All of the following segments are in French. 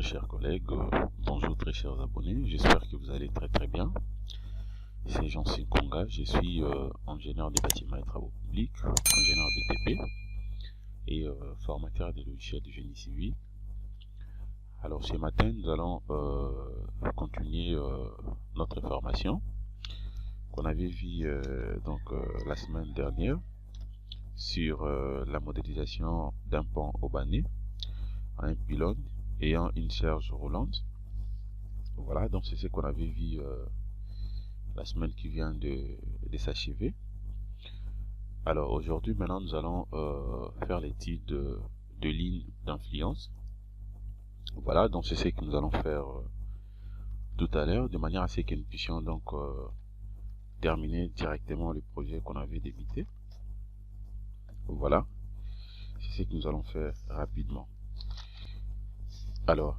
chers collègues, bonjour très chers abonnés, j'espère que vous allez très bien. C'est Jean-Syn Konga, je suis ingénieur des bâtiments et travaux publics, ingénieur BTP et formateur des logiciels du génie civil. Alors ce matin, nous allons continuer notre formation qu'on avait vue la semaine dernière sur la modélisation d'un pont haubané à un pylône ayant une charge roulante. Voilà, donc c'est ce qu'on avait vu la semaine qui vient de s'achever. Alors aujourd'hui, maintenant, nous allons faire l'étude de lignes d'influence. Voilà, donc c'est ce que nous allons faire tout à l'heure, de manière à ce que nous puissions donc terminer directement le projet qu'on avait débuté. Voilà, c'est ce que nous allons faire rapidement. Alors,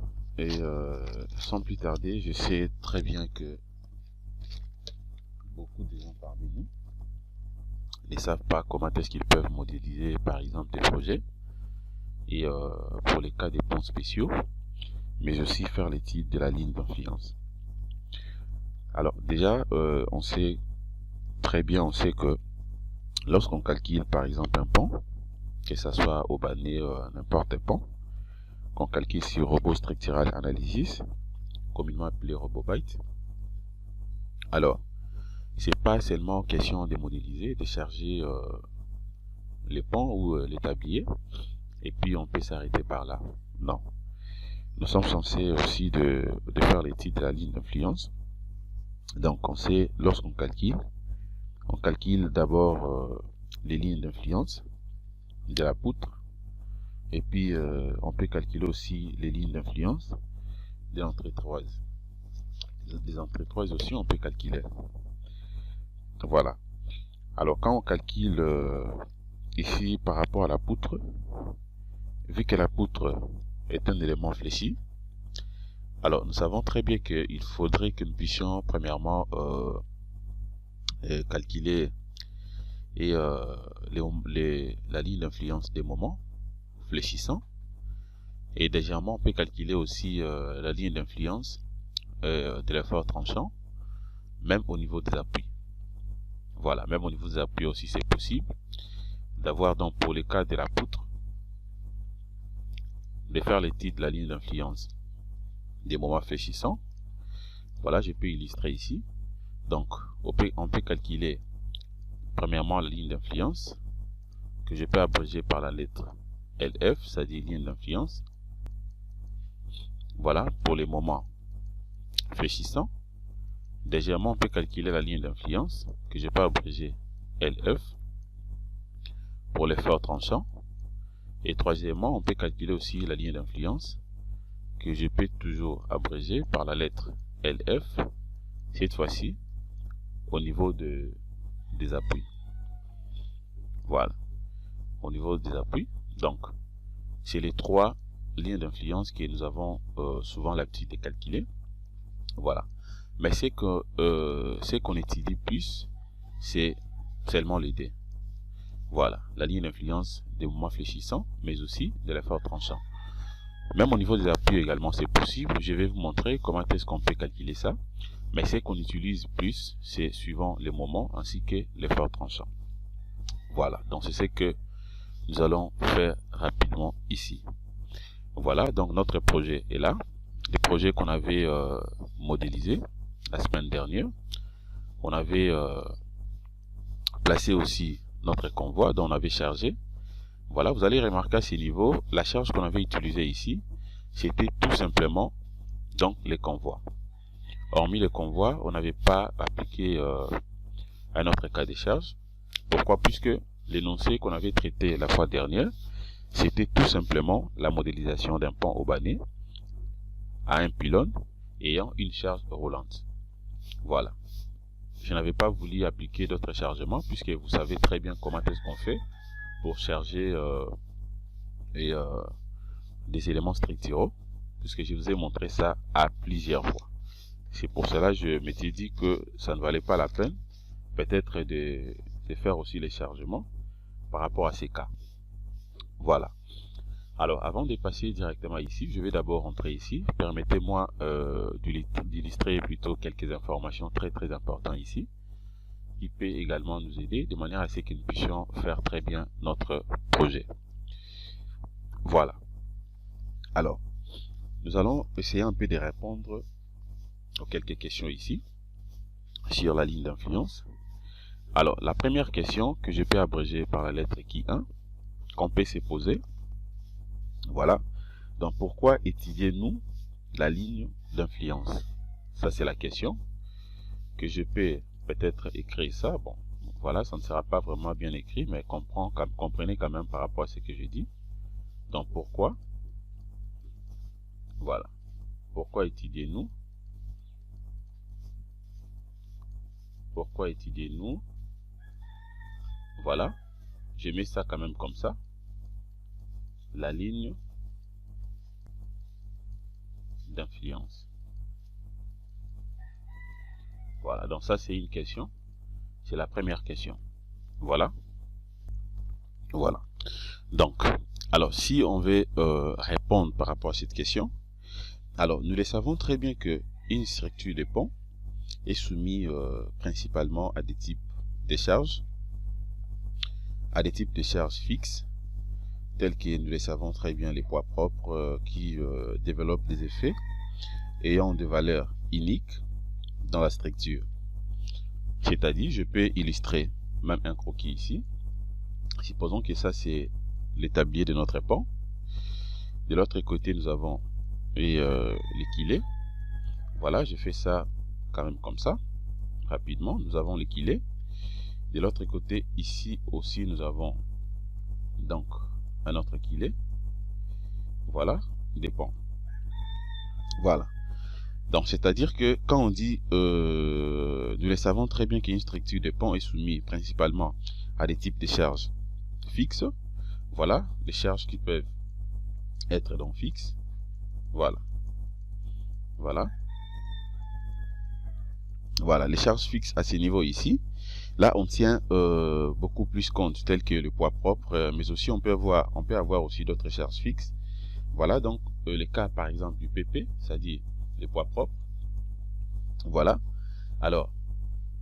sans plus tarder, je sais très bien que beaucoup de gens parmi nous ne savent pas comment est-ce qu'ils peuvent modéliser par exemple des projets, et pour les cas des ponts spéciaux, mais aussi faire l'étude de la ligne d'influence. Alors déjà, on sait que lorsqu'on calcule par exemple un pont, que ce soit haubané, n'importe quel pont, qu'on calcule sur Robot Structural Analysis, communément appelé RoboByte. Alors, c'est pas seulement question de modéliser, de charger les ponts ou les tabliers, et puis on peut s'arrêter par là. Non. Nous sommes censés aussi de faire l'étude de la ligne d'influence. Donc, on sait, lorsqu'on calcule, on calcule d'abord les lignes d'influence de la poutre, et puis on peut calculer aussi les lignes d'influence des entrecroises. Des entrecroises aussi, on peut calculer. Voilà. Alors quand on calcule ici par rapport à la poutre, vu que la poutre est un élément fléchi, alors nous savons très bien qu'il faudrait que nous puissions premièrement calculer la ligne d'influence des moments fléchissants, et deuxièmement on peut calculer aussi la ligne d'influence de l'effort tranchant, même au niveau des appuis. Voilà, même au niveau des appuis aussi c'est possible d'avoir, donc pour le cas de la poutre, de faire l'étude de la ligne d'influence des moments fléchissants. Voilà, je peux illustrer ici. Donc on peut calculer premièrement la ligne d'influence, que je peux abréger par la lettre LF, c'est-à-dire ligne d'influence. Voilà, pour les moments fléchissants. Deuxièmement, on peut calculer la ligne d'influence, que je peux abréger LF, pour l'effort tranchant. Et troisièmement, on peut calculer aussi la ligne d'influence, que je peux toujours abréger par la lettre LF, cette fois-ci, au niveau des appuis. Voilà, au niveau des appuis. Donc, c'est les trois lignes d'influence que nous avons souvent l'habitude de calculer. Voilà. Mais ce qu'on étudie plus, c'est seulement les dés. Voilà, la ligne d'influence des moments fléchissants, mais aussi de l'effort tranchant. Même au niveau des appuis également, c'est possible. Je vais vous montrer comment est-ce qu'on peut calculer ça. Mais ce qu'on utilise plus, c'est suivant les moments ainsi que l'effort tranchant. Voilà, donc c'est ce que nous allons faire rapidement ici. Voilà, donc notre projet est là. Le projet qu'on avait modélisé la semaine dernière. On avait placé aussi notre convoi dont on avait chargé. Voilà, vous allez remarquer à ce niveau, la charge qu'on avait utilisée ici, c'était tout simplement donc les convois. Hormis les convois, on n'avait pas appliqué un autre cas de charge. Pourquoi? Puisque l'énoncé qu'on avait traité la fois dernière, c'était tout simplement la modélisation d'un pont haubané à un pylône ayant une charge roulante. Voilà. Je n'avais pas voulu appliquer d'autres chargements, puisque vous savez très bien comment est-ce qu'on fait pour charger des éléments structuraux, puisque je vous ai montré ça à plusieurs fois. C'est pour cela que je m'étais dit que ça ne valait pas la peine peut-être de faire aussi les chargements par rapport à ces cas. Voilà. Alors, avant de passer directement ici, je vais d'abord entrer ici. Permettez-moi d'illustrer plutôt quelques informations très importantes ici, qui peut également nous aider de manière à ce que nous puissions faire très bien notre projet. Voilà. Alors, nous allons essayer un peu de répondre aux quelques questions ici, sur la ligne d'influence. Alors, la première question que je peux abréger par la lettre qui 1, qu'on peut se poser, voilà. Donc, pourquoi étudiez-nous la ligne d'influence? Ça, c'est la question que je peux peut-être écrire ça. Bon, voilà, ça ne sera pas vraiment bien écrit, mais comprenez quand même par rapport à ce que je dis. Donc, pourquoi? Voilà. Pourquoi étudiez-nous? Pourquoi étudiez-nous? Voilà. Je mets ça quand même comme ça. La ligne d'influence. Voilà, donc ça c'est une question. C'est la première question. Voilà. Voilà. Donc, alors si on veut répondre par rapport à cette question, alors nous le savons très bien que une structure de pont est soumise principalement à des types de charges, fixes, tels que nous le savons très bien les poids propres qui développent des effets ayant des valeurs uniques dans la structure. C'est-à-dire, je peux illustrer même un croquis ici. Supposons que ça c'est l'établier de notre pont. De l'autre côté, nous avons l'équilé. Voilà, je fais ça quand même comme ça, rapidement. Nous avons l'équilé. De l'autre côté, ici aussi, nous avons donc un autre équilé. Voilà, des ponts. Voilà. Donc, c'est-à-dire que quand on dit, nous le savons très bien qu'une structure de pont est soumise principalement à des types de charges fixes. Voilà, les charges qui peuvent être donc fixes. Voilà. Voilà. Voilà, les charges fixes à ce niveau ici. Là, on tient beaucoup plus compte, tel que le poids propre, mais aussi on peut avoir aussi d'autres charges fixes. Voilà, donc le cas par exemple du PP, c'est-à-dire le poids propre. Voilà. Alors,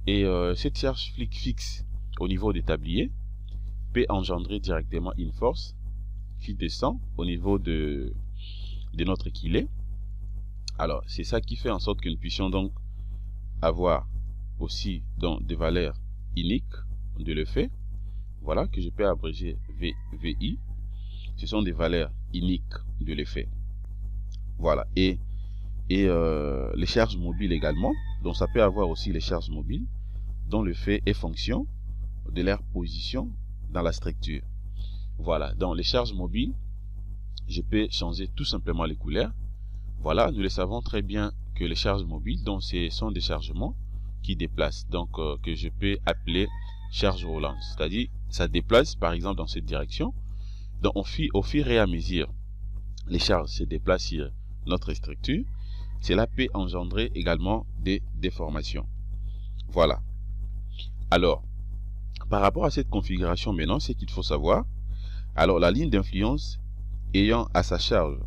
et cette charge fixe au niveau des tabliers peut engendrer directement une force qui descend au niveau de notre équilé. Alors, c'est ça qui fait en sorte que nous puissions donc avoir aussi donc des valeurs uniques de l'effet. Voilà, que je peux abréger VI. Ce sont des valeurs uniques de l'effet. Voilà, et les charges mobiles également. Donc ça peut avoir aussi les charges mobiles dont l'effet est fonction de leur position dans la structure. Voilà, dans les charges mobiles, je peux changer tout simplement les couleurs. Voilà, nous le savons très bien que les charges mobiles, donc ce sont des chargements qui déplacent, donc que je peux appeler charge roulante. C'est-à-dire, ça déplace par exemple dans cette direction. Donc au fur et à mesure, les charges se déplacent sur notre structure. Cela peut engendrer également des déformations. Voilà. Alors, par rapport à cette configuration maintenant, ce qu'il faut savoir, alors la ligne d'influence ayant à sa charge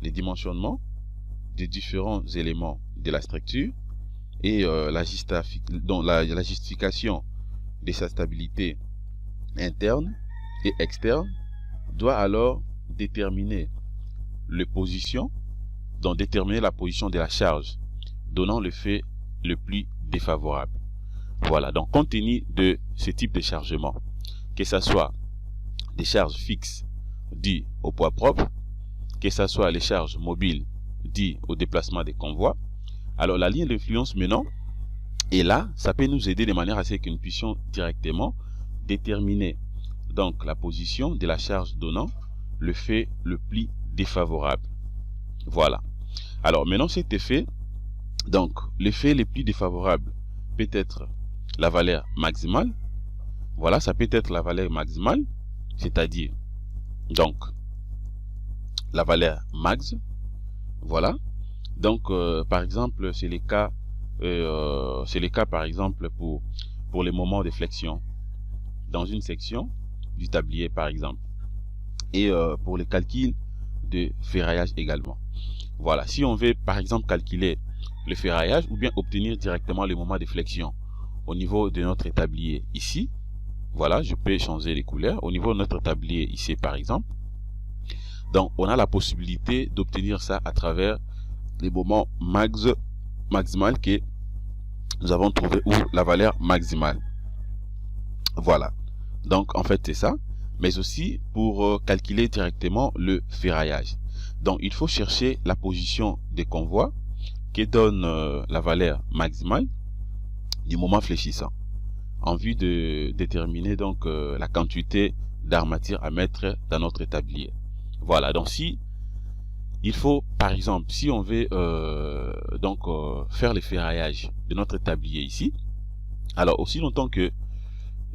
les dimensionnements des différents éléments de la structure et la justification de sa stabilité interne et externe, doit alors déterminer les positions, donc déterminer la position de la charge, donnant l'effet le plus défavorable. Voilà, donc compte tenu de ce type de chargement, que ce soit des charges fixes dues au poids propre, que ce soit les charges mobiles dues au déplacement des convois, alors la ligne d'influence maintenant est là, ça peut nous aider de manière à ce que nous puissions directement déterminer donc la position de la charge donnant l'effet le plus défavorable. Voilà. Alors maintenant cet effet, donc l'effet le plus défavorable peut être la valeur maximale. Voilà, ça peut être la valeur maximale, c'est-à-dire donc la valeur max. Voilà. Donc par exemple, c'est le cas par exemple pour les moments de flexion dans une section du tablier par exemple. et pour le calcul de ferraillage également. Voilà, si on veut par exemple calculer le ferraillage ou bien obtenir directement le moment de flexion au niveau de notre tablier ici, voilà, je peux changer les couleurs. Au niveau de notre tablier ici par exemple, donc on a la possibilité d'obtenir ça à travers les moments maximal que nous avons trouvé, ou la valeur maximale. Voilà, donc en fait c'est ça. Mais aussi pour calculer directement le ferraillage, donc il faut chercher la position des convois qui donne la valeur maximale du moment fléchissant, en vue de déterminer donc la quantité d'armature à mettre dans notre tablier. Voilà, donc si il faut par exemple, si on veut faire le ferraillage de notre tablier ici, alors aussi longtemps que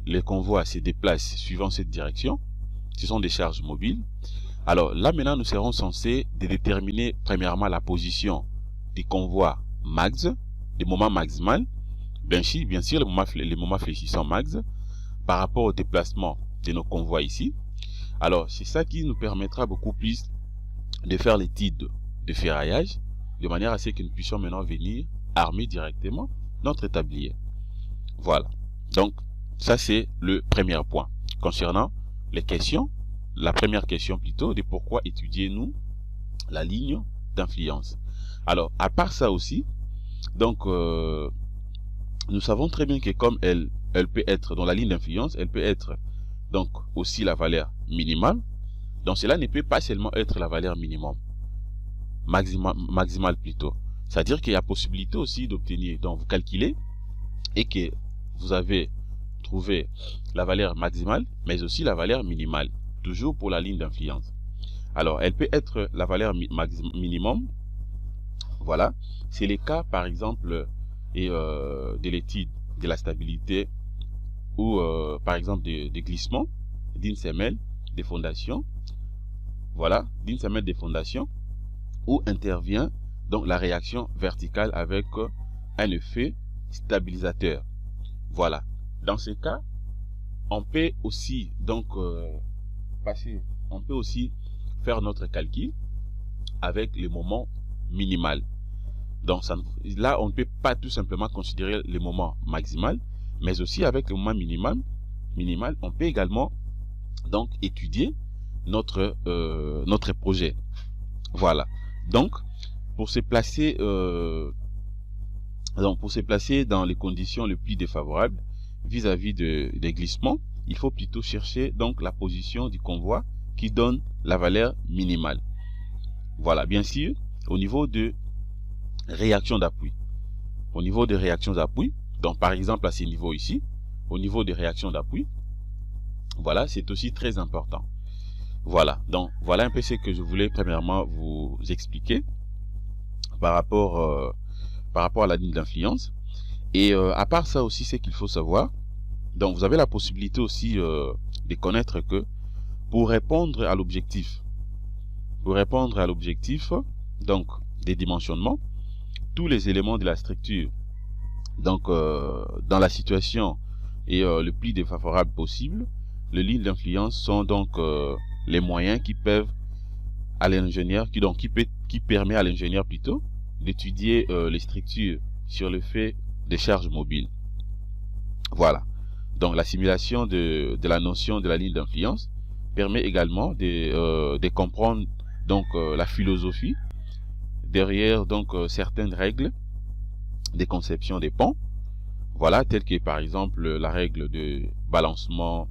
les convois se déplacent suivant cette direction, ce sont des charges mobiles. Alors là maintenant nous serons censés déterminer premièrement la position des convois max, des moments maximal, bien sûr les moments fléchissants max par rapport au déplacement de nos convois ici. Alors c'est ça qui nous permettra beaucoup plus de faire l'étude de ferraillage, de manière à ce que nous puissions maintenant venir armer directement notre tablier. Voilà, donc ça c'est le premier point concernant les questions. La première question plutôt, de pourquoi étudier nous la ligne d'influence. Alors à part ça aussi, donc nous savons très bien que comme elle peut être dans la ligne d'influence, elle peut être donc aussi la valeur minimale. Donc cela ne peut pas seulement être la valeur minimum, maximale plutôt. C'est-à-dire qu'il y a possibilité aussi d'obtenir, donc vous calculez et que vous avez trouvé la valeur maximale, mais aussi la valeur minimale, toujours pour la ligne d'influence. Alors elle peut être la valeur minimum. Voilà, c'est le cas par exemple de l'étude de la stabilité ou par exemple de glissement d'une semelle de fondation. Voilà, d'une semelle de fondation, où intervient donc la réaction verticale avec un effet stabilisateur. Voilà, dans ce cas on peut aussi donc on peut aussi faire notre calcul avec le moment minimal. Donc là on ne peut pas tout simplement considérer le moment maximal, mais aussi avec le moment minimal on peut également donc étudier notre projet. Voilà, donc pour se placer dans les conditions les plus défavorables vis-à-vis des glissements, il faut plutôt chercher donc la position du convoi qui donne la valeur minimale. Voilà, bien sûr, au niveau de réaction d'appui. Au niveau de réactions d'appui, donc par exemple à ce niveau ici, au niveau de réactions d'appui, voilà, c'est aussi très important. Voilà, donc voilà un peu ce que je voulais premièrement vous expliquer par rapport à la ligne d'influence. Et à part ça aussi, c'est qu'il faut savoir, donc vous avez la possibilité aussi de connaître que pour répondre à l'objectif donc des dimensionnements, tous les éléments de la structure donc dans la situation et le plus défavorable possible, les lignes d'influence sont donc les moyens qui peuvent à l'ingénieur qui permet à l'ingénieur plutôt d'étudier les structures sur le fait des charges mobiles. Voilà, donc la simulation de la notion de la ligne d'influence permet également de comprendre donc la philosophie derrière donc certaines règles des conceptions des ponts. Voilà, telles que par exemple la règle de balancement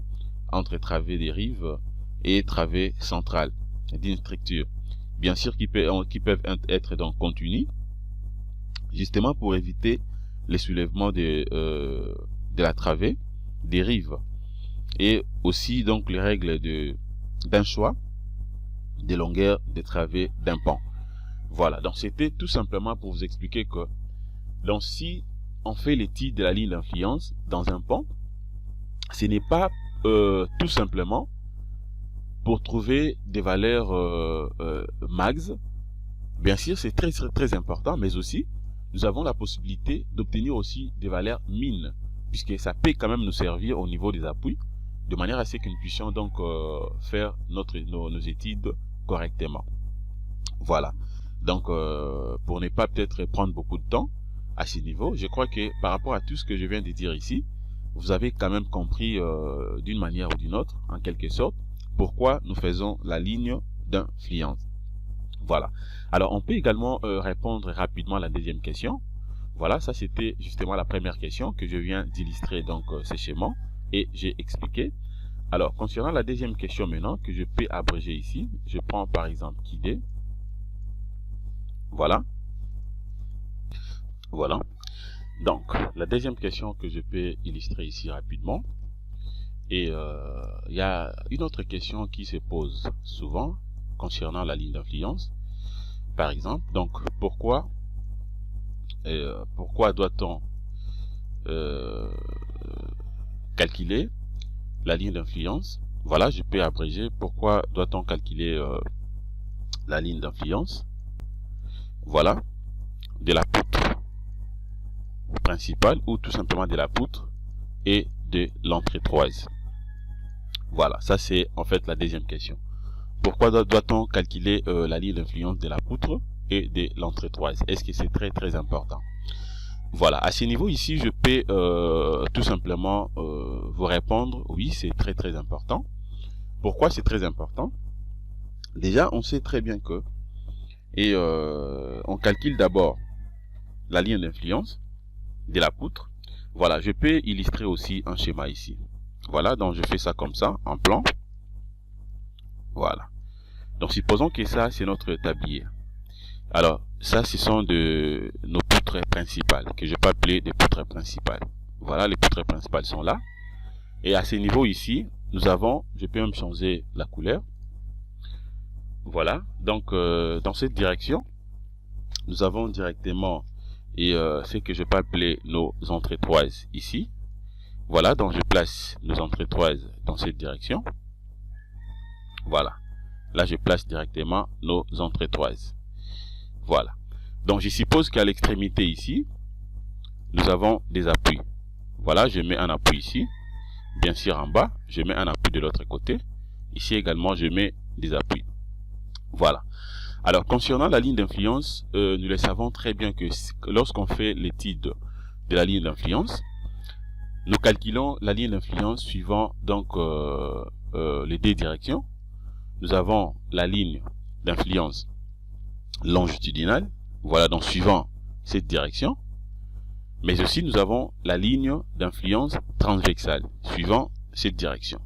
entre travées des rives et travées centrales d'une structure, bien sûr qui peuvent être donc continues, justement pour éviter les soulèvements de la travée des rives, et aussi donc les règles d'un choix des longueurs des travées d'un pont. Voilà, donc c'était tout simplement pour vous expliquer que donc si on fait l'étude de la ligne d'influence dans un pont, ce n'est pas tout simplement pour trouver des valeurs max. Bien sûr c'est très important, mais aussi nous avons la possibilité d'obtenir aussi des valeurs min, puisque ça peut quand même nous servir au niveau des appuis de manière à ce que nous puissions donc faire nos études correctement. Voilà. Donc, pour ne pas peut-être prendre beaucoup de temps à ce niveau, je crois que par rapport à tout ce que je viens de dire ici, vous avez quand même compris d'une manière ou d'une autre, en quelque sorte, pourquoi nous faisons la ligne d'influence. Voilà. Alors, on peut également répondre rapidement à la deuxième question. Voilà, ça c'était justement la première question que je viens d'illustrer donc ces schémas et j'ai expliqué. Alors, concernant la deuxième question maintenant, que je peux abréger ici, je prends par exemple KID. Voilà. Voilà. Donc, la deuxième question que je peux illustrer ici rapidement. Et il y a une autre question qui se pose souvent concernant la ligne d'influence. Par exemple, donc, pourquoi doit-on calculer la ligne d'influence? Voilà, je peux abréger. Pourquoi doit-on calculer la ligne d'influence? Voilà, de la poutre principale ou tout simplement de la poutre et de l'entrecroise. Voilà, ça c'est en fait la deuxième question. Pourquoi doit-on calculer la ligne d'influence de la poutre et de l'entrecroise? Est-ce que c'est très important? Voilà, à ce niveau ici, je peux tout simplement vous répondre, oui, c'est très important. Pourquoi c'est très important? Déjà, on sait très bien que, et on calcule d'abord la ligne d'influence de la poutre. Voilà, je peux illustrer aussi un schéma ici. Voilà, donc je fais ça comme ça, en plan. Voilà. Donc supposons que ça, c'est notre tablier. Alors, ça, ce sont de nos poutres principales, que je peux appeler des poutres principales. Voilà, les poutres principales sont là. Et à ce niveau ici, nous avons, je peux même changer la couleur. Voilà, donc dans cette direction, nous avons directement ce que je peux appeler nos entrecroises ici. Voilà, donc je place nos entrecroises dans cette direction. Voilà, là je place directement nos entrecroises. Voilà, donc je suppose qu'à l'extrémité ici, nous avons des appuis. Voilà, je mets un appui ici. Bien sûr en bas, je mets un appui de l'autre côté. Ici également, je mets des appuis. Voilà. Alors, concernant la ligne d'influence, nous le savons très bien que lorsqu'on fait l'étude de la ligne d'influence, nous calculons la ligne d'influence suivant donc les deux directions. Nous avons la ligne d'influence longitudinale, voilà, donc suivant cette direction. Mais aussi nous avons la ligne d'influence transversale, suivant cette direction.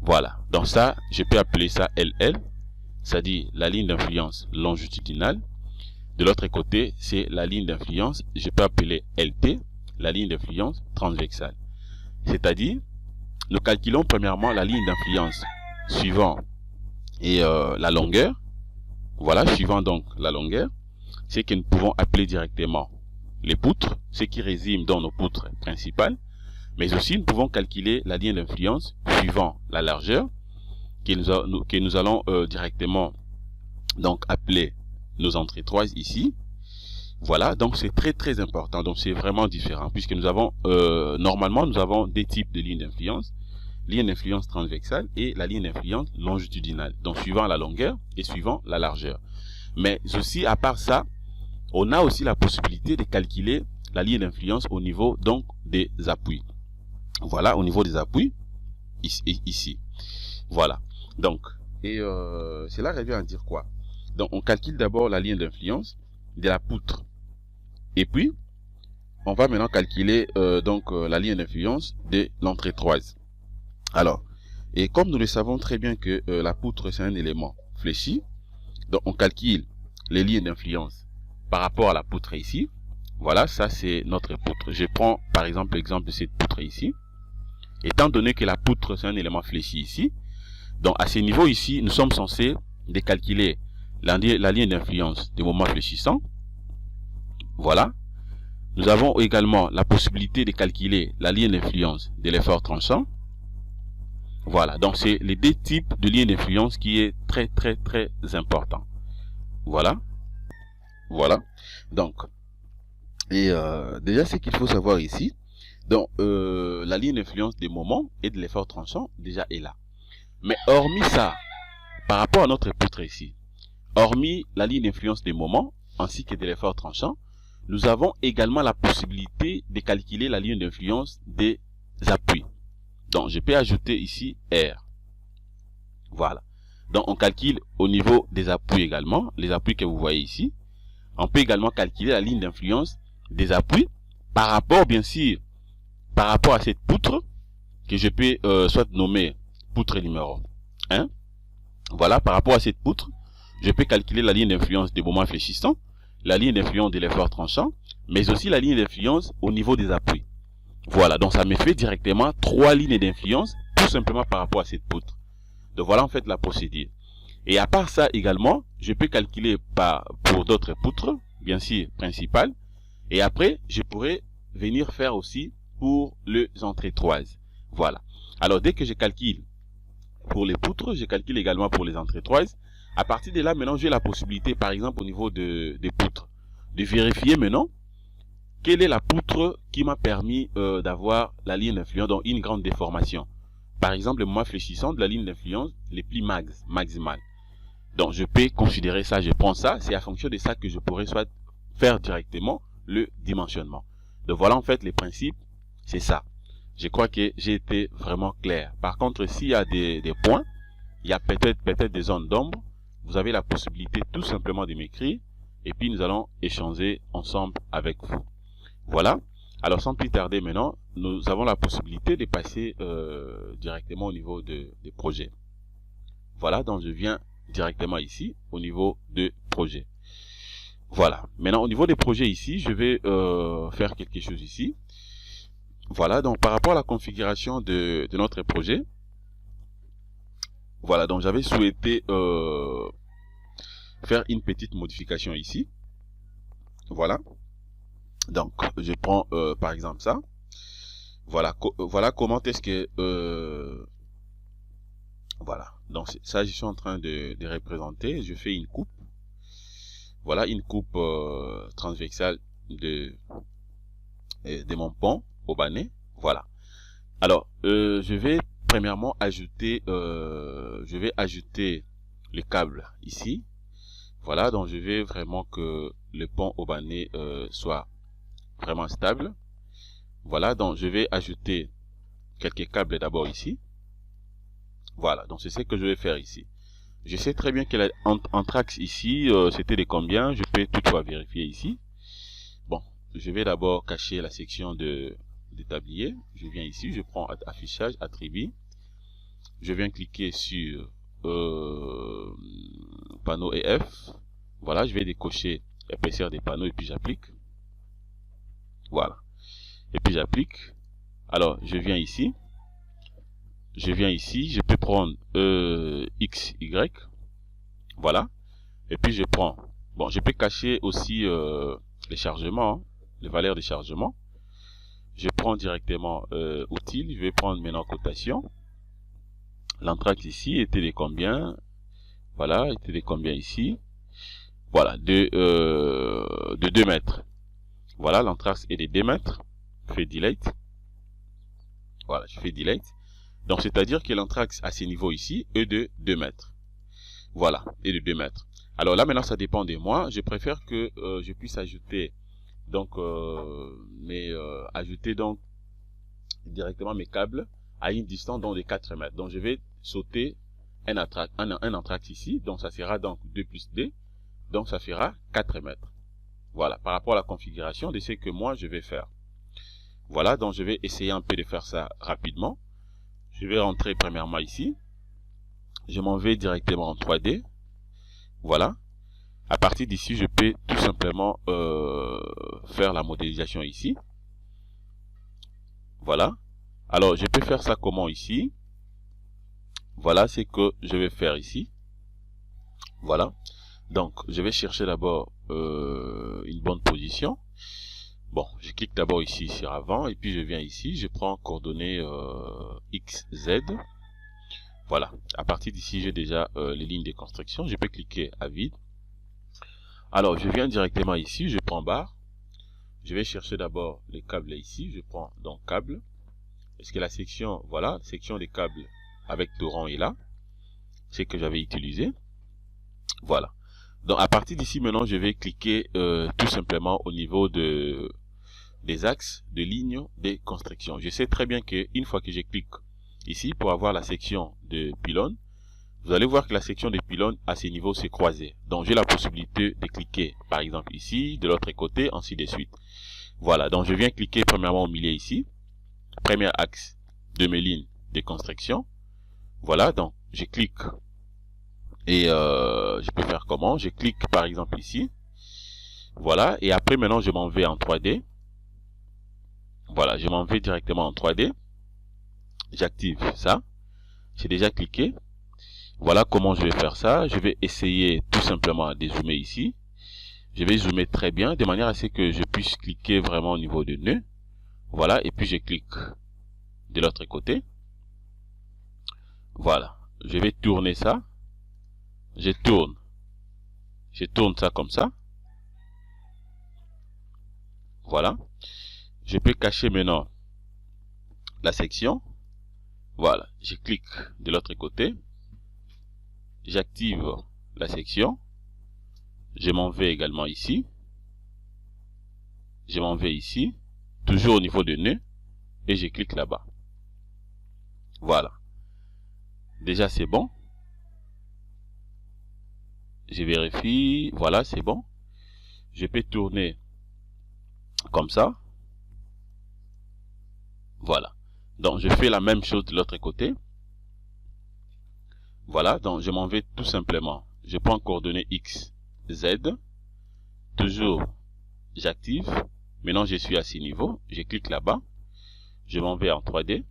Voilà, donc ça, je peux appeler ça LL, c'est-à-dire la ligne d'influence longitudinale. De l'autre côté, c'est la ligne d'influence, je peux appeler LT, la ligne d'influence transversale. C'est-à-dire, nous calculons premièrement la ligne d'influence suivant et la longueur. Voilà, suivant donc la longueur, c'est que nous pouvons appeler directement les poutres, ce qui résume dans nos poutres principales. Mais aussi, nous pouvons calculer la ligne d'influence suivant la largeur, que nous allons directement donc appeler nos entrecroises ici. Voilà, donc c'est très important. Donc c'est vraiment différent, puisque nous avons normalement nous avons des types de lignes d'influence. Ligne d'influence transversale et la ligne d'influence longitudinale, donc suivant la longueur et suivant la largeur. Mais aussi, à part ça, on a aussi la possibilité de calculer la ligne d'influence au niveau donc des appuis. Voilà, au niveau des appuis, ici. Voilà. Donc, et cela revient à dire quoi? Donc, on calcule d'abord la ligne d'influence de la poutre. Et puis, on va maintenant calculer la ligne d'influence de l'entrecroise. Alors, et comme nous le savons très bien que la poutre c'est un élément fléchi, donc on calcule les lignes d'influence par rapport à la poutre ici. Voilà, ça c'est notre poutre. Je prends par exemple l'exemple de cette poutre ici. Étant donné que la poutre c'est un élément fléchi ici, donc à ce niveau ici, nous sommes censés décalculer la ligne d'influence des moments fléchissants. Voilà. Nous avons également la possibilité de calculer la ligne d'influence de l'effort tranchant. Voilà, donc c'est les deux types de lignes d'influence qui est très important. Voilà. Voilà. Donc, et déjà ce qu'il faut savoir ici, Donc, la ligne d'influence des moments et de l'effort tranchant déjà est là. Mais hormis ça, par rapport à notre poutre ici, hormis la ligne d'influence des moments ainsi que de l'effort tranchant, nous avons également la possibilité de calculer la ligne d'influence des appuis. Donc, je peux ajouter ici R. Voilà. Donc, on calcule au niveau des appuis également, les appuis que vous voyez ici. On peut également calculer la ligne d'influence des appuis par rapport, bien sûr, par rapport à cette poutre que je peux soit nommer poutre numéro 1. Voilà, par rapport à cette poutre, je peux calculer la ligne d'influence des moments fléchissants, la ligne d'influence de l'effort tranchant, mais aussi la ligne d'influence au niveau des appuis. Voilà, donc ça me fait directement 3 lignes d'influence, tout simplement par rapport à cette poutre. Donc voilà en fait la procédure. Et à part ça également, je peux calculer pour d'autres poutres, bien sûr principales, et après je pourrais venir faire aussi pour les entrecroises. Voilà. Alors dès que je calcule pour les poutres, je calcule également pour les entrecroises. À partir de là, maintenant, j'ai la possibilité, par exemple, au niveau des poutres, de vérifier maintenant quelle est la poutre qui m'a permis d'avoir la ligne d'influence, donc une grande déformation. Par exemple, le moment fléchissant de la ligne d'influence, les plis maximales. Donc, je peux considérer ça, je prends ça, c'est à fonction de ça que je pourrais soit faire directement le dimensionnement. Donc, voilà en fait les principes, c'est ça. Je crois que j'ai été vraiment clair. Par contre, s'il y a des points, il y a peut-être des zones d'ombre, vous avez la possibilité tout simplement de m'écrire et puis nous allons échanger ensemble avec vous. Voilà. Alors sans plus tarder maintenant, nous avons la possibilité de passer directement au niveau des projets. Voilà, donc je viens directement ici au niveau de projet. Voilà. Maintenant au niveau des projets ici, je vais faire quelque chose ici. Voilà, donc par rapport à la configuration de notre projet, voilà, donc j'avais souhaité faire une petite modification ici. Voilà. Donc, je prends par exemple ça. Voilà, voilà comment est-ce que... voilà, donc ça je suis en train de représenter. Je fais une coupe. Voilà, une coupe transversale de mon pont aubané. Voilà. Alors, je vais premièrement ajouter, le câble ici. Voilà, donc je vais vraiment que le pont aubané soit vraiment stable. Voilà, donc je vais ajouter quelques câbles d'abord ici. Voilà, donc c'est ce que je vais faire ici. Je sais très bien que l'anthrax ici, c'était de combien. Je peux toutefois vérifier ici. Bon, je vais d'abord cacher la section de tablier. Je viens ici, je prends affichage, attribut. Je viens cliquer sur panneau EF. Voilà, je vais décocher épaisseur des panneaux et puis j'applique. Voilà. Et puis j'applique. Alors, je viens ici. Je peux prendre X, Y. Voilà. Et puis je prends. Bon, je peux cacher aussi les chargements, hein, les valeurs de chargement. Je prends directement outils. Je vais prendre maintenant cotation. L'anthrax ici était de combien? Voilà, était de combien ici? Voilà, de 2 mètres. Voilà, l'anthrax est de 2 mètres. Je fais delete. Voilà, je fais delete. Donc, c'est-à-dire que l'anthrax à ce niveau ici est de 2 mètres. Voilà, est de 2 mètres. Alors là, maintenant, ça dépend de moi. Je préfère que je puisse ajouter donc ajouter donc directement mes câbles à une distance donc de 4 mètres. Donc, je vais sauter un anthrax ici. Donc, ça sera donc 2 plus 2. Donc, ça fera 4 mètres. Voilà, par rapport à la configuration de ce que moi, je vais faire. Voilà, donc je vais essayer un peu de faire ça rapidement. Je vais rentrer premièrement ici. Je m'en vais directement en 3D. Voilà. À partir d'ici, je peux tout simplement faire la modélisation ici. Voilà. Alors, je peux faire ça comment ici? Voilà ce que je vais faire ici. Voilà. Donc, je vais chercher d'abord une bonne position. Bon, je clique d'abord ici sur avant et puis je viens ici, je prends coordonnées X, Z. Voilà, à partir d'ici, j'ai déjà les lignes de construction. Je peux cliquer à vide. Alors, je viens directement ici, je prends barre. je vais chercher d'abord les câbles ici. Je prends donc câble. Est-ce que la section, voilà, section des câbles avec torrent est là. C'est que j'avais utilisé. Voilà. Donc à partir d'ici maintenant, je vais cliquer tout simplement au niveau des axes de ligne de construction. Je sais très bien qu'une fois que je clique ici pour avoir la section de pylône, vous allez voir que la section des pylônes à ces niveaux s'est croisée. Donc j'ai la possibilité de cliquer par exemple ici, de l'autre côté, ainsi de suite. Voilà, donc je viens cliquer premièrement au milieu ici, premier axe de mes lignes de construction. Voilà, donc je clique et je peux faire comment? Je clique par exemple ici. Voilà, et après maintenant je m'en vais en 3D. Voilà, je m'en vais directement en 3D. J'active ça. J'ai déjà cliqué. Voilà comment je vais faire ça. Je vais essayer tout simplement de zoomer ici. Je vais zoomer très bien de manière à ce que je puisse cliquer vraiment au niveau de nœud. Voilà, et puis je clique de l'autre côté. Voilà, je vais tourner ça. Je tourne ça comme ça. Voilà. Je peux cacher maintenant la section. Voilà, je clique de l'autre côté. J'active la section. Je m'en vais également ici. Je m'en vais ici. Toujours au niveau de nœud. Et je clique là-bas. Voilà. Déjà c'est bon. Je vérifie. Voilà, c'est bon. Je peux tourner comme ça. Voilà. Donc je fais la même chose de l'autre côté. Voilà, donc je m'en vais tout simplement. Je prends coordonnées X, Z. Toujours, j'active. Maintenant, je suis à ce niveau. Je clique là-bas. Je m'en vais en 3D.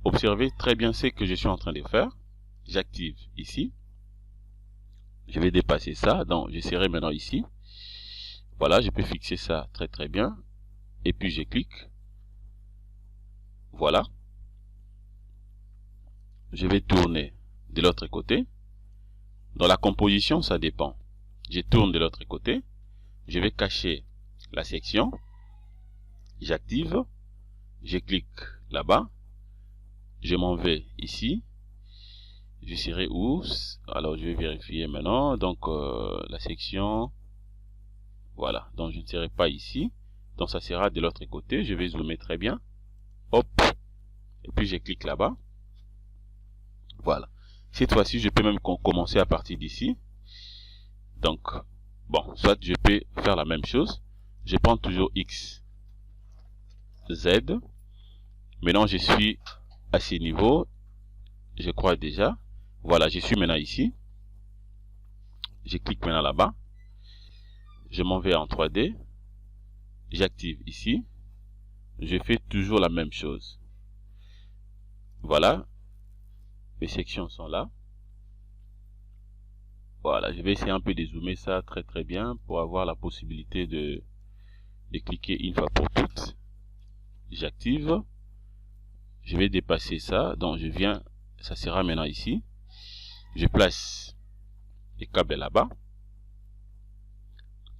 Observez très bien ce que je suis en train de faire. J'active ici. Je vais dépasser ça. Donc, je serai maintenant ici. Voilà, je peux fixer ça très très bien. Et puis, je clique. Voilà. Je vais tourner de l'autre côté. Dans la composition, ça dépend. Je tourne de l'autre côté. Je vais cacher la section. J'active. Je clique là-bas. Je m'en vais ici. Je serai où? Alors, je vais vérifier maintenant. Donc, la section. Voilà. Donc, je ne serai pas ici. Donc, ça sera de l'autre côté. Je vais zoomer très bien. Hop. Et puis, je clique là-bas. Voilà. Cette fois-ci, je peux même commencer à partir d'ici. Donc, bon, soit je peux faire la même chose. Je prends toujours X, Z. Maintenant, je suis à ce niveau. Je crois déjà. Voilà, je suis maintenant ici. Je clique maintenant là-bas. Je m'en vais en 3D. J'active ici. Je fais toujours la même chose. Voilà. Les sections sont là. Voilà, je vais essayer un peu de zoomer ça très très bien pour avoir la possibilité de cliquer une fois pour toutes. J'active. Je vais dépasser ça. Donc je viens, ça sera maintenant ici. Je place les câbles là-bas.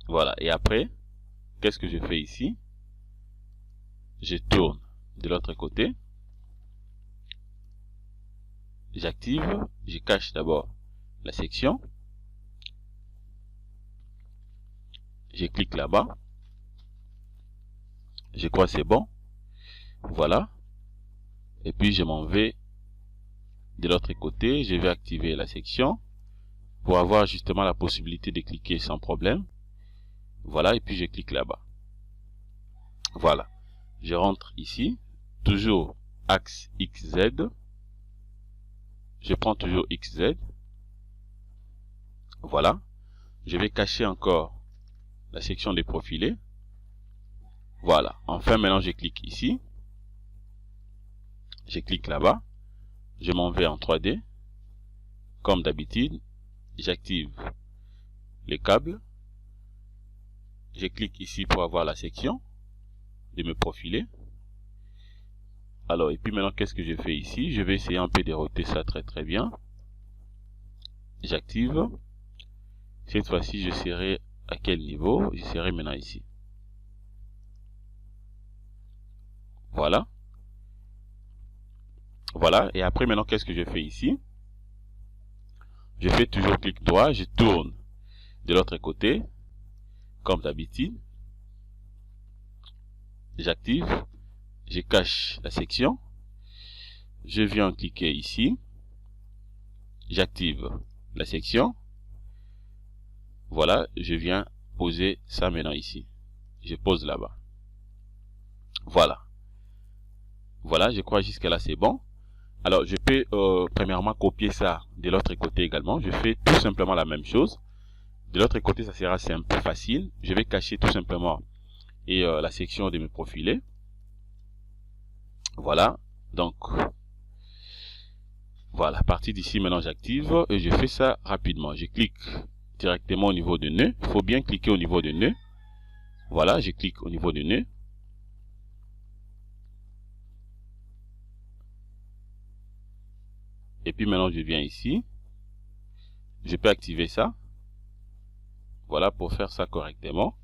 Voilà, et après, qu'est-ce que je fais ici? Je tourne de l'autre côté. J'active, je cache d'abord la section. Je clique là-bas. Je crois que c'est bon. Voilà. Et puis je m'en vais de l'autre côté. Je vais activer la section pour avoir justement la possibilité de cliquer sans problème. Voilà, et puis je clique là-bas. Voilà. Je rentre ici. Toujours axe XZ. Je prends toujours XZ. Voilà. Je vais cacher encore la section des profilés. Voilà. Enfin, maintenant, je clique ici. Je clique là-bas. Je m'en vais en 3D. Comme d'habitude, j'active les câbles. Je clique ici pour avoir la section de mes profilés. Alors, et puis maintenant, qu'est-ce que je fais ici? Je vais essayer un peu de roter ça très très bien. J'active. Cette fois-ci, je serai à quel niveau? Je serai maintenant ici. Voilà. Voilà. Et après, maintenant, qu'est-ce que je fais ici? Je fais toujours clic droit, je tourne de l'autre côté, comme d'habitude. J'active, je cache la section. Je viens cliquer ici. J'active la section. Voilà, je viens poser ça maintenant ici. Je pose là-bas. Voilà. Voilà, je crois jusqu'à là c'est bon. Alors, je peux premièrement copier ça de l'autre côté également. Je fais tout simplement la même chose. De l'autre côté, ça sera simple, facile. Je vais cacher tout simplement et la section de mes profilés. Voilà. Donc, voilà. À partir d'ici, maintenant, j'active et je fais ça rapidement. Je clique directement au niveau de nœud. Il faut bien cliquer au niveau de nœud. Voilà, je clique au niveau de nœud. Et puis maintenant, je viens ici. Je peux activer ça. Voilà, pour faire ça correctement.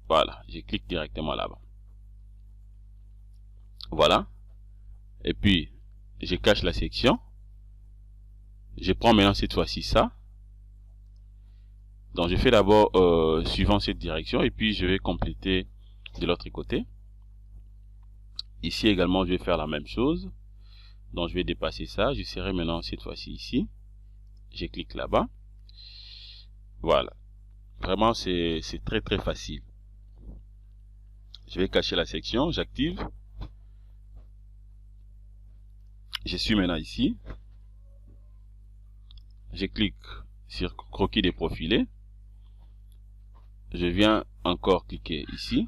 Voilà, je clique directement là-bas. Voilà. Et puis, je cache la section. Je prends maintenant cette fois-ci ça. Donc, je fais d'abord suivant cette direction et puis je vais compléter de l'autre côté. Ici également, je vais faire la même chose. Donc, je vais dépasser ça. Je serai maintenant cette fois-ci ici. Je clique là-bas. Voilà. Vraiment, c'est très très facile. Je vais cacher la section. J'active. Je suis maintenant ici. Je clique sur croquis déprofilé. Je viens encore cliquer ici.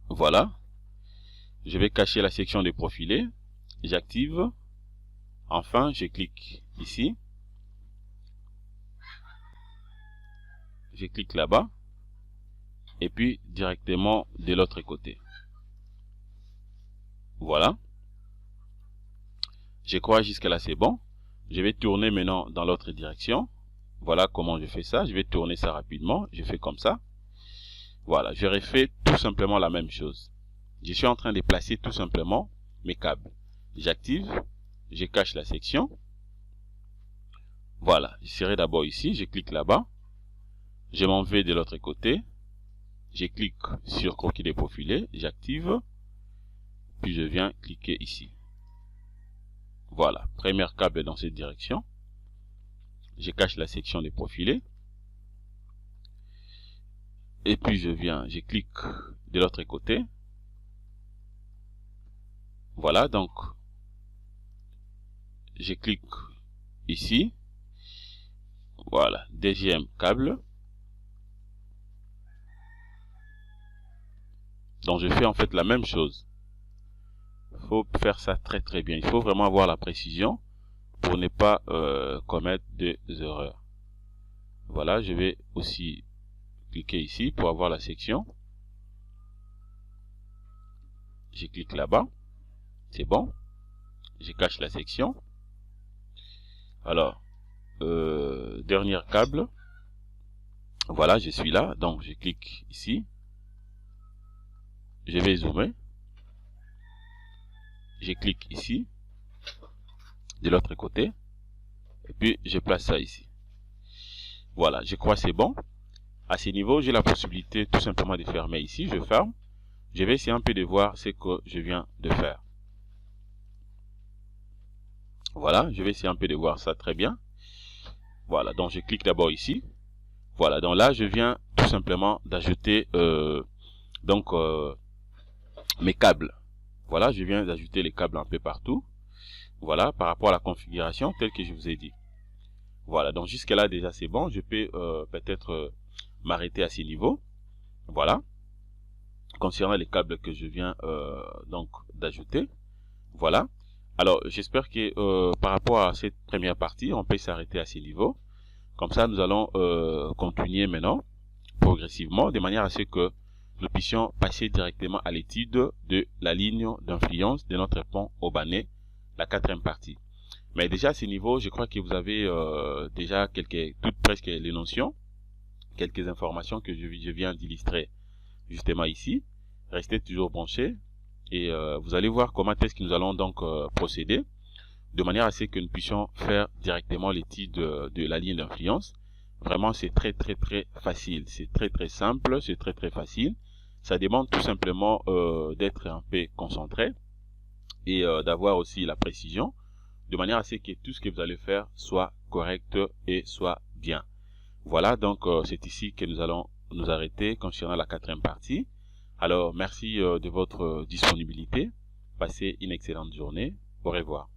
Voilà. Je vais cacher la section de profilé. J'active. Enfin, je clique ici. Je clique là-bas. Et puis, directement de l'autre côté. Voilà. Je crois jusqu'à là c'est bon. Je vais tourner maintenant dans l'autre direction. Voilà comment je fais ça. Je vais tourner ça rapidement. Je fais comme ça. Voilà. Je refais tout simplement la même chose. Je suis en train de placer tout simplement mes câbles. J'active, je cache la section. Voilà, je serai d'abord ici, je clique là-bas. Je m'en vais de l'autre côté. Je clique sur croquis déprofilé, j'active. Puis je viens cliquer ici. Voilà, premier câble dans cette direction. Je cache la section des profilés. Et puis je viens, je clique de l'autre côté. Voilà, donc, je clique ici. Voilà, deuxième câble. Donc, je fais en fait la même chose. Il faut faire ça très très bien. Il faut vraiment avoir la précision pour ne pas commettre des erreurs. Voilà, je vais aussi cliquer ici pour avoir la section. Je clique là-bas. C'est bon. Je cache la section. Alors, dernier câble. Voilà, je suis là. Donc, je clique ici. Je vais zoomer. Je clique ici. De l'autre côté. Et puis, je place ça ici. Voilà, je crois que c'est bon. À ce niveau, j'ai la possibilité tout simplement de fermer ici. Je ferme. Je vais essayer un peu de voir ce que je viens de faire. Voilà, je vais essayer un peu de voir ça très bien. Voilà, donc je clique d'abord ici. Voilà, donc là, je viens tout simplement d'ajouter mes câbles. Voilà, je viens d'ajouter les câbles un peu partout. Voilà, par rapport à la configuration telle que je vous ai dit. Voilà, donc jusque là déjà c'est bon. Je peux peut-être m'arrêter à ce niveau. Voilà. Concernant les câbles que je viens donc d'ajouter. Voilà. Alors, j'espère que par rapport à cette première partie, on peut s'arrêter à ce niveau. Comme ça, nous allons continuer maintenant, progressivement, de manière à ce que nous puissions passer directement à l'étude de la ligne d'influence de notre pont Aubanais, la quatrième partie. Mais déjà à ce niveau, je crois que vous avez déjà toutes presque les notions, quelques informations que je viens d'illustrer justement ici. restez toujours branchés et vous allez voir comment est-ce que nous allons donc procéder de manière à ce que nous puissions faire directement l'étude de la ligne d'influence. Vraiment, c'est très facile, c'est très simple, c'est très facile. Ça demande tout simplement d'être un peu concentré et d'avoir aussi la précision, de manière à ce que tout ce que vous allez faire soit correct et soit bien. Voilà, donc c'est ici que nous allons nous arrêter concernant la 4e partie. Alors, merci de votre disponibilité. Passez une excellente journée. Au revoir.